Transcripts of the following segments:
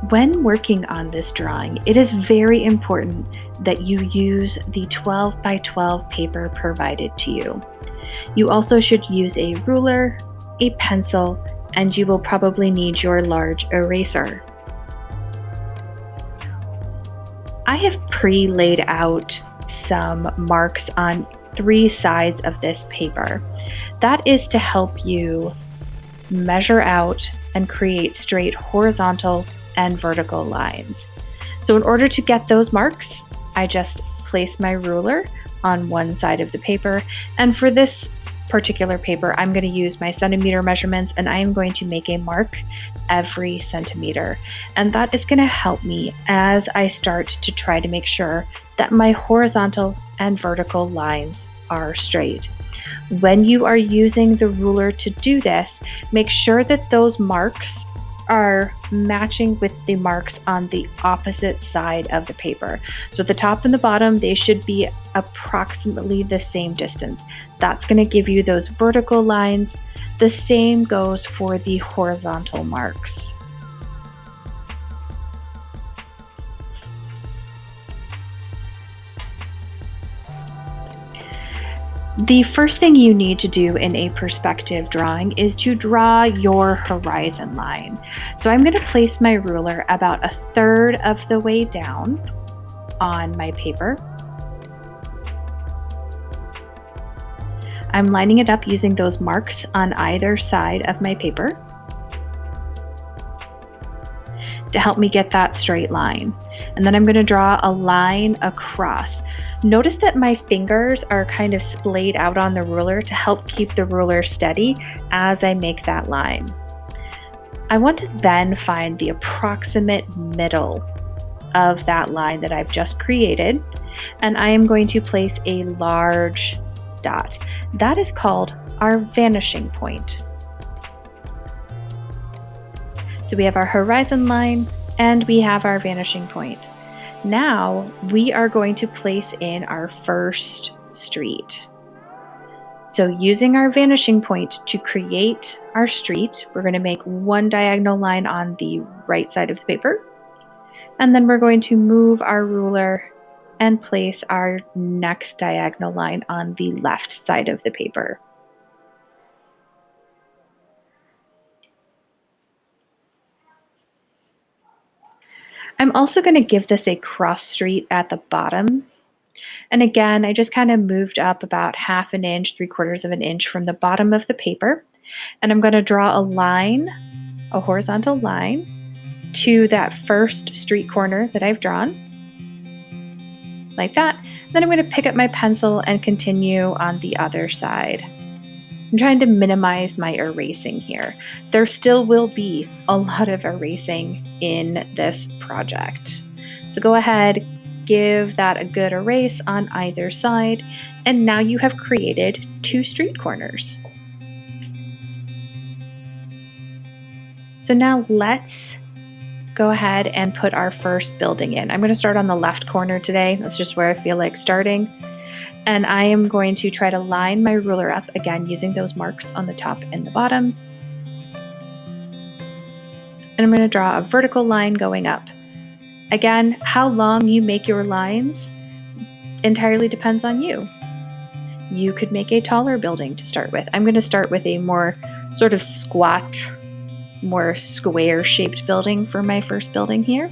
When working on this drawing, it is very important that you use the 12 by 12 paper provided to you. You also should use a ruler, a pencil, and you will probably need your large eraser. I have pre-laid out some marks on 3 sides of this paper. That is to help you measure out and create straight horizontal and vertical lines. So in order to get those marks, I just place my ruler on one side of the paper, and for this particular paper, I'm going to use my centimeter measurements, and I am going to make a mark every centimeter. And that is going to help me as I start to try to make sure that my horizontal and vertical lines are straight. When you are using the ruler to do this, make sure that those marks are matching with the marks on the opposite side of the paper. So at the top and the bottom, they should be approximately the same distance. That's going to give you those vertical lines. The same goes for the horizontal marks. The first thing you need to do in a perspective drawing is to draw your horizon line. So I'm going to place my ruler about 1/3 of the way down on my paper. I'm lining it up using those marks on either side of my paper to help me get that straight line. And then I'm going to draw a line across. Notice that my fingers are kind of splayed out on the ruler to help keep the ruler steady as I make that line. I want to then find the approximate middle of that line that I've just created, and I am going to place a large dot. That is called our vanishing point. So we have our horizon line and we have our vanishing point. Now we are going to place in our first street. So using our vanishing point to create our street, we're going to make one diagonal line on the right side of the paper. And then we're going to move our ruler and place our next diagonal line on the left side of the paper. I'm also going to give this a cross street at the bottom. And again, I just kind of moved up about 1/2 an inch, 3/4 of an inch from the bottom of the paper. And I'm going to draw a line, a horizontal line, to that first street corner that I've drawn, like that. Then I'm going to pick up my pencil and continue on the other side. I'm trying to minimize my erasing here. There still will be a lot of erasing in this project. So go ahead, give that a good erase on either side, and now you have created 2 street corners. So now let's go ahead and put our first building in. I'm going to start on the left corner today. That's just where I feel like starting. And I am going to try to line my ruler up, again, using those marks on the top and the bottom. And I'm going to draw a vertical line going up. Again, how long you make your lines entirely depends on you. You could make a taller building to start with. I'm going to start with a more sort of squat, more square-shaped building for my first building here.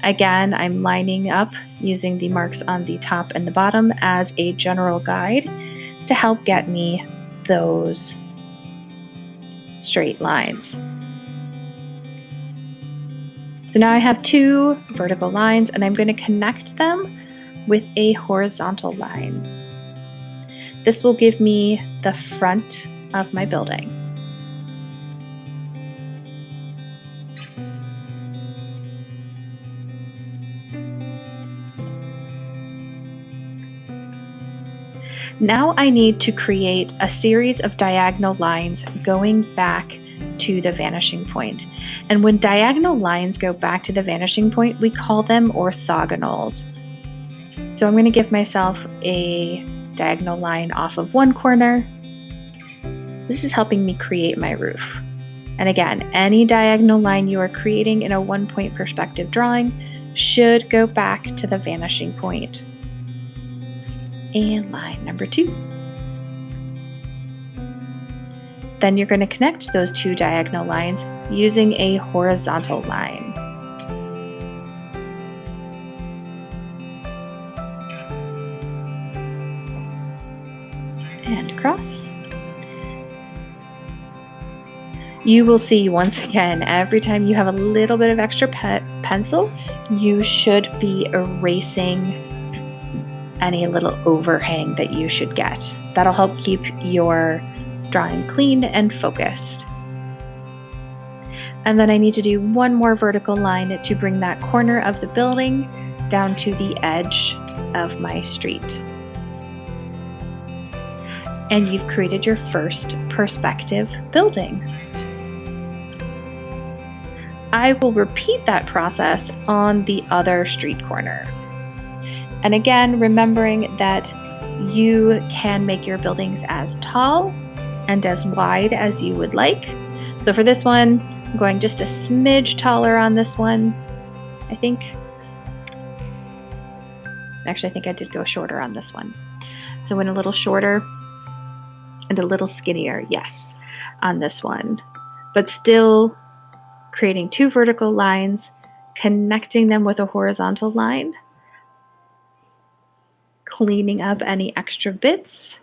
Again, I'm lining up using the marks on the top and the bottom as a general guide to help get me those straight lines. So now I have 2 vertical lines, and I'm going to connect them with a horizontal line. This will give me the front of my building. Now I need to create a series of diagonal lines going back to the vanishing point. And when diagonal lines go back to the vanishing point, we call them orthogonals. So I'm going to give myself a diagonal line off of one corner. This is helping me create my roof. And again, any diagonal line you are creating in a 1-point perspective drawing should go back to the vanishing point. And line number 2. Then you're going to connect those 2 diagonal lines using a horizontal line. And cross. You will see once again, every time you have a little bit of extra pencil, you should be erasing any little overhang that you should get. That'll help keep your drawing clean and focused. And then I need to do one more vertical line to bring that corner of the building down to the edge of my street. And you've created your first perspective building. I will repeat that process on the other street corner. And again, remembering that you can make your buildings as tall and as wide as you would like. So for this one, I'm going just a smidge taller on this one. I think I did go shorter on this one. So went a little shorter and a little skinnier, yes, on this one. But still creating 2 vertical lines, connecting them with a horizontal line, cleaning up any extra bits,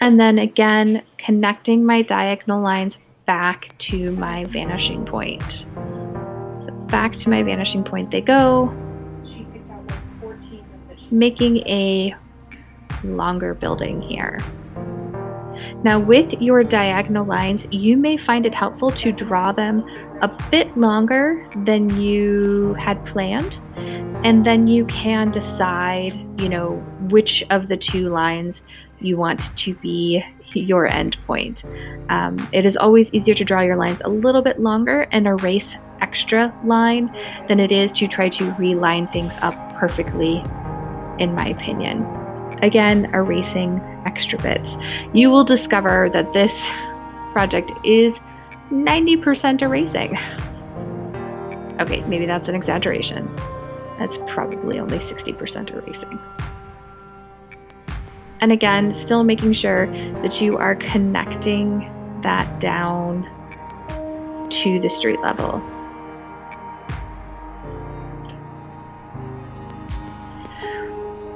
and then again connecting my diagonal lines back to my vanishing point. So back to my vanishing point they go, making a longer building here. Now with your diagonal lines, you may find it helpful to draw them a bit longer than you had planned, and then you can decide, which of the 2 lines you want to be your end point. It is always easier to draw your lines a little bit longer and erase extra line than it is to try to reline things up perfectly, in my opinion. Again, erasing extra bits. You will discover that this project is 90% erasing. Okay, maybe that's an exaggeration. That's probably only 60% erasing. And again, still making sure that you are connecting that down to the street level.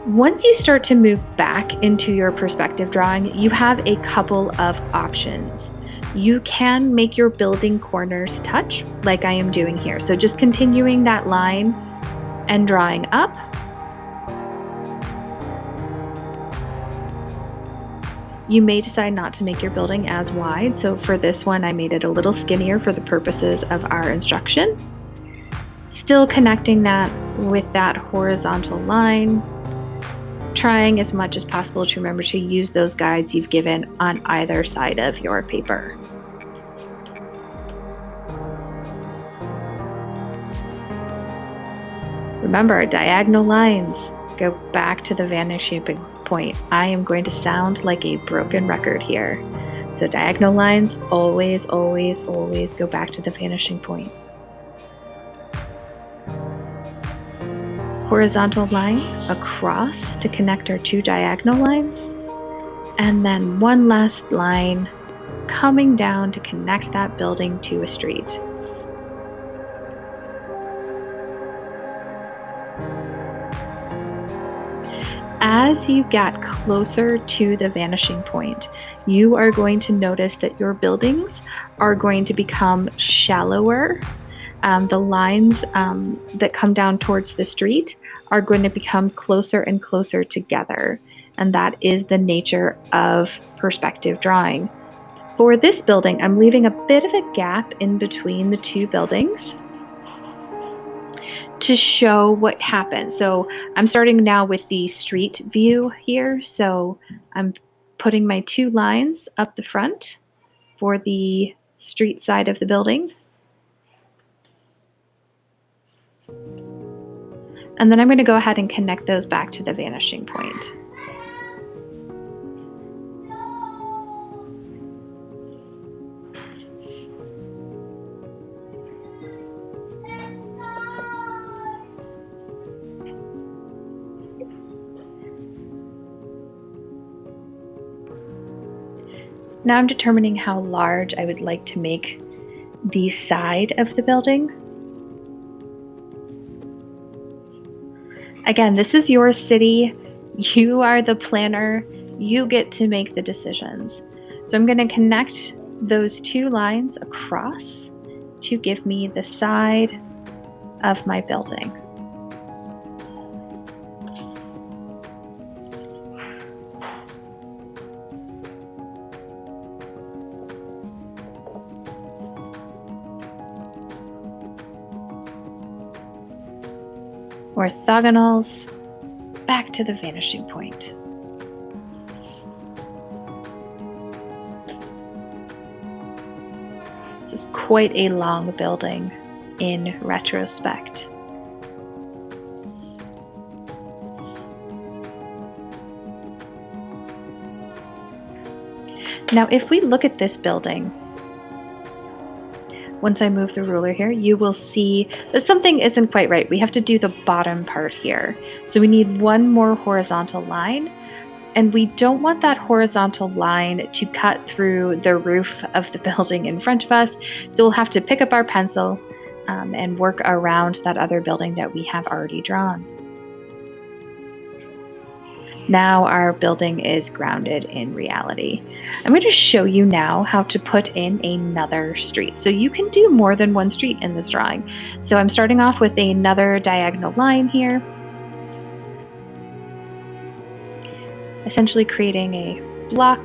Once you start to move back into your perspective drawing, you have a couple of options. You can make your building corners touch, like I am doing here. So just continuing that line and drawing up. You may decide not to make your building as wide. So for this one, I made it a little skinnier for the purposes of our instruction. Still connecting that with that horizontal line. Trying as much as possible to remember to use those guides you've given on either side of your paper. Remember, diagonal lines go back to the vanishing point. I am going to sound like a broken record here. So diagonal lines always, always, always go back to the vanishing point. Horizontal line across to connect our 2 diagonal lines, and then one last line coming down to connect that building to a street. As you get closer to the vanishing point, you are going to notice that your buildings are going to become shallower. The lines that come down towards the street are going to become closer and closer together, and that is the nature of perspective drawing. For this building, I'm leaving a bit of a gap in between the 2 buildings to show what happens. So I'm starting now with the street view here. So I'm putting my 2 lines up the front for the street side of the building. And then I'm going to go ahead and connect those back to the vanishing point. Now I'm determining how large I would like to make the side of the building. Again, this is your city. You are the planner. You get to make the decisions. So I'm going to connect those two lines across to give me the side of my building. Orthogonals back to the vanishing point. This is quite a long building in retrospect. Now, if we look at this building, once I move the ruler here, you will see that something isn't quite right. We have to do the bottom part here. So we need one more horizontal line, and we don't want that horizontal line to cut through the roof of the building in front of us. So we'll have to pick up our pencil and work around that other building that we have already drawn. Now our building is grounded in reality. I'm going to show you now how to put in another street. So you can do more than one street in this drawing. So I'm starting off with another diagonal line here, essentially creating a block.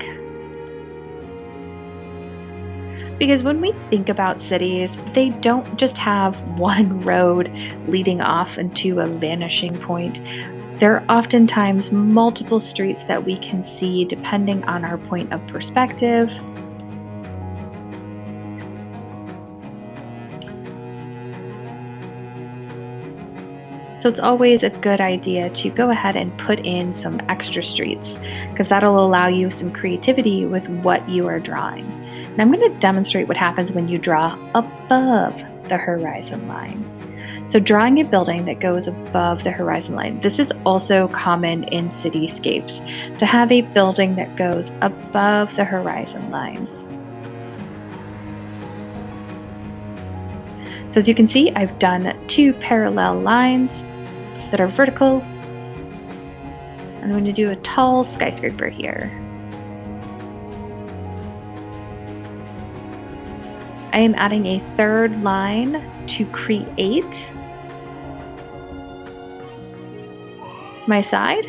Because when we think about cities, they don't just have one road leading off into a vanishing point. There are oftentimes multiple streets that we can see depending on our point of perspective. So it's always a good idea to go ahead and put in some extra streets because that'll allow you some creativity with what you are drawing. And I'm going to demonstrate what happens when you draw above the horizon line. So drawing a building that goes above the horizon line. This is also common in cityscapes, to have a building that goes above the horizon line. So as you can see, I've done two parallel lines that are vertical. I'm going to do a tall skyscraper here. I am adding a third line to create my side,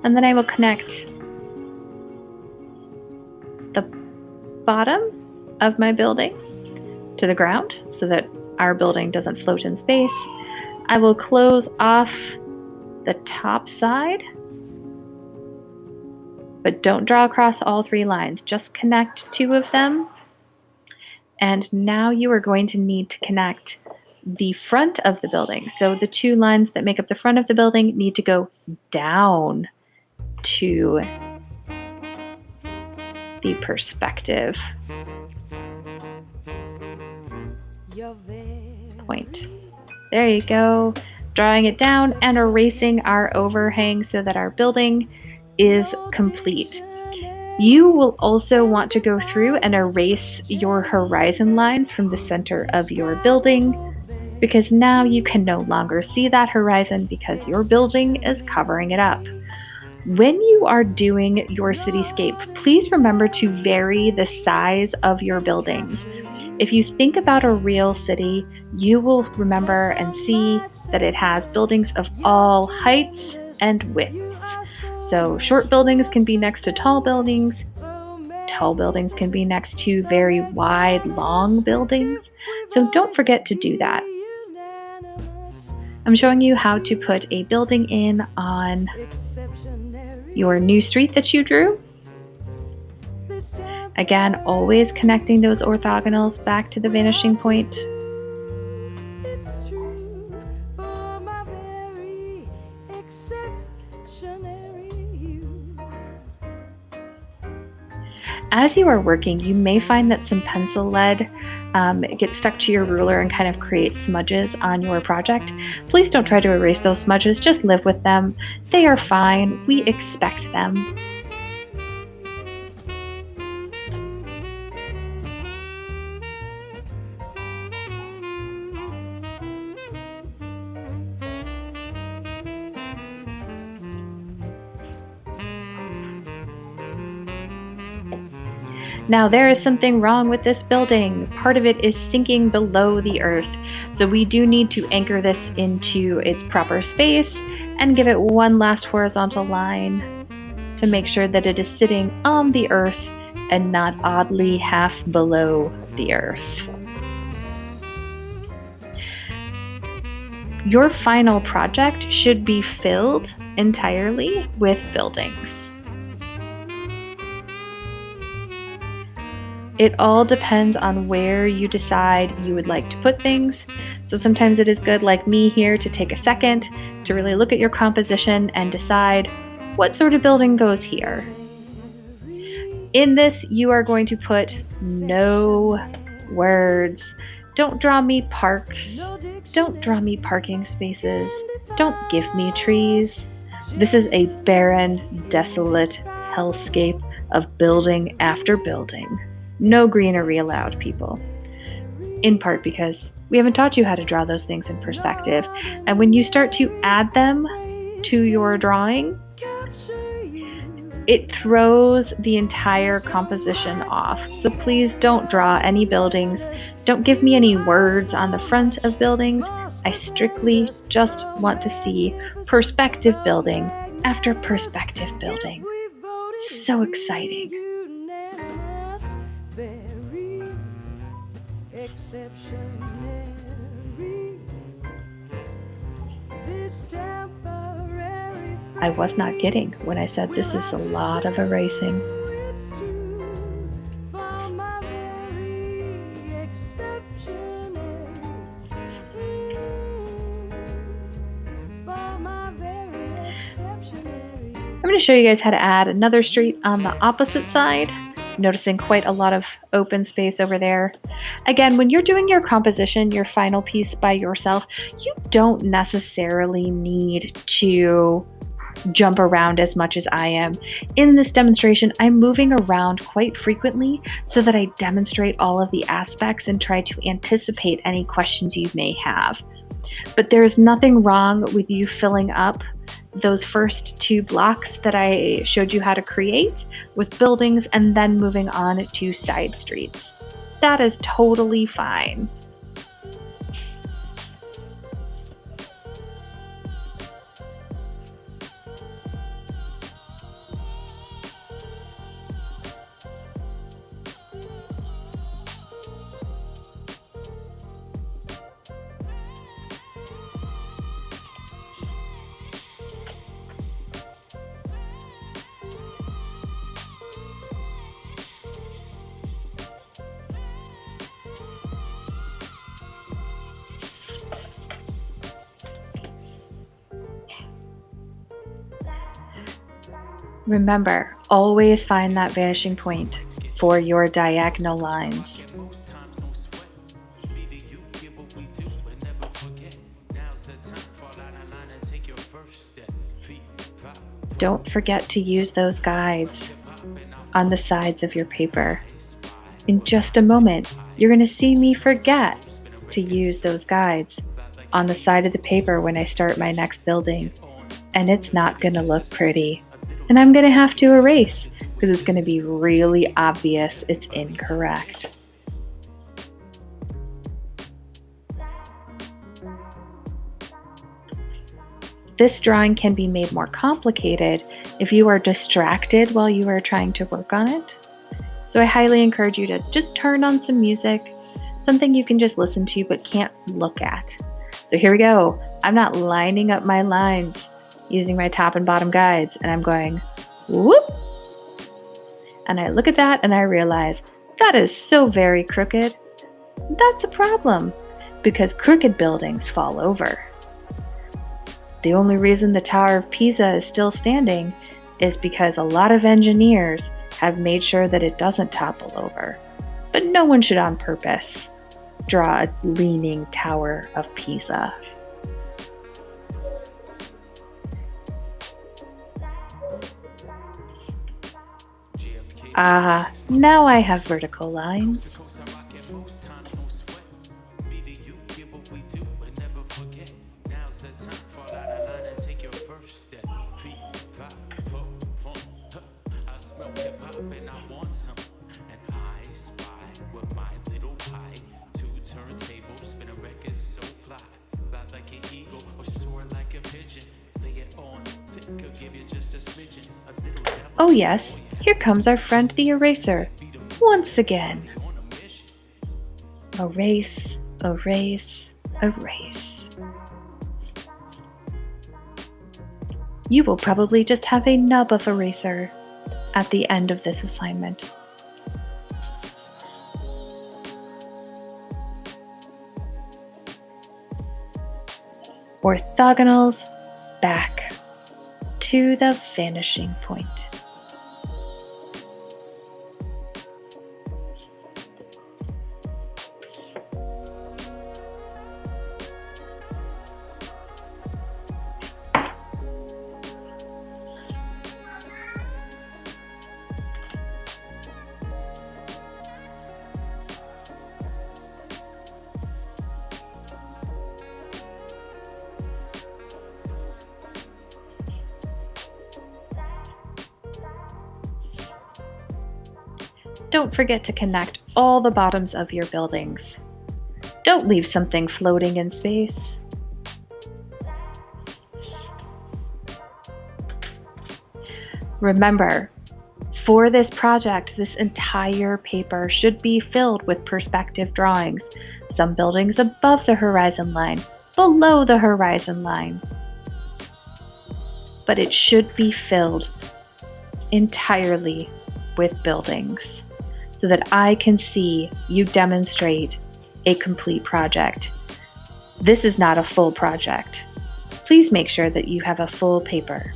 and then I will connect the bottom of my building to the ground so that our building doesn't float in space. I will close off the top side, but don't draw across all three lines, just connect two of them. And now you are going to need to connect the front of the building. So the two lines that make up the front of the building need to go down to the perspective point. There you go. Drawing it down and erasing our overhang so that our building is complete. You will also want to go through and erase your horizon lines from the center of your building, because now you can no longer see that horizon because your building is covering it up. When you are doing your cityscape, please remember to vary the size of your buildings. If you think about a real city, you will remember and see that it has buildings of all heights and widths. So short buildings can be next to tall buildings. Tall buildings can be next to very wide, long buildings. So don't forget to do that. I'm showing you how to put a building in on your new street that you drew. Again, always connecting those orthogonals back to the vanishing point. As you are working, you may find that some pencil lead gets stuck to your ruler and kind of creates smudges on your project. Please don't try to erase those smudges, just live with them. They are fine, we expect them. Now, there is something wrong with this building. Part of it is sinking below the earth. So we do need to anchor this into its proper space and give it one last horizontal line to make sure that it is sitting on the earth and not oddly half below the earth. Your final project should be filled entirely with buildings. It all depends on where you decide you would like to put things. So sometimes it is good, like me here, to take a second to really look at your composition and decide what sort of building goes here. In this, you are going to put no words. Don't draw me parks. Don't draw me parking spaces. Don't give me trees. This is a barren, desolate hellscape of building after building. No greenery allowed, people. In part because we haven't taught you how to draw those things in perspective. And when you start to add them to your drawing, it throws the entire composition off. So please don't draw any buildings. Don't give me any words on the front of buildings. I strictly just want to see perspective building after perspective building. So exciting. I was not kidding when I said this is a lot of erasing. I'm going to show you guys how to add another street on the opposite side. Noticing quite a lot of open space over there. Again, when you're doing your composition, your final piece by yourself, you don't necessarily need to jump around as much as I am. In this demonstration, I'm moving around quite frequently so that I demonstrate all of the aspects and try to anticipate any questions you may have. But there's nothing wrong with you filling up those first two blocks that I showed you how to create with buildings and then moving on to side streets. That is totally fine. Remember, always find that vanishing point for your diagonal lines. Don't forget to use those guides on the sides of your paper. In just a moment, you're going to see me forget to use those guides on the side of the paper when I start my next building, and it's not going to look pretty. And I'm going to have to erase because it's going to be really obvious it's incorrect. This drawing can be made more complicated if you are distracted while you are trying to work on it. So I highly encourage you to just turn on some music, something you can just listen to but can't look at. So here we go. I'm not lining up my lines using my top and bottom guides, and I'm going whoop, and I look at that and I realize that is so very crooked. That's a problem because crooked buildings fall over. The only reason the Tower of Pisa is still standing is because a lot of engineers have made sure that it doesn't topple over. But no one should on purpose draw a leaning Tower of Pisa. Now I have vertical lines. with my little pie. Two turntables, spin a record so fly. Fly like an eagle or soar like a pigeon. Lay it on thick, I'll give you just a smidgen. A little devil. Oh yes, here comes our friend the eraser. Once again. On a mission. Erase, erase, erase. You will probably just have a nub of eraser at the end of this assignment. Orthogonals back to the vanishing point. Don't forget to connect all the bottoms of your buildings. Don't leave something floating in space. Remember, for this project, this entire paper should be filled with perspective drawings. Some buildings above the horizon line, below the horizon line. But it should be filled entirely with buildings so that I can see you demonstrate a complete project. This is not a full project. Please make sure that you have a full paper.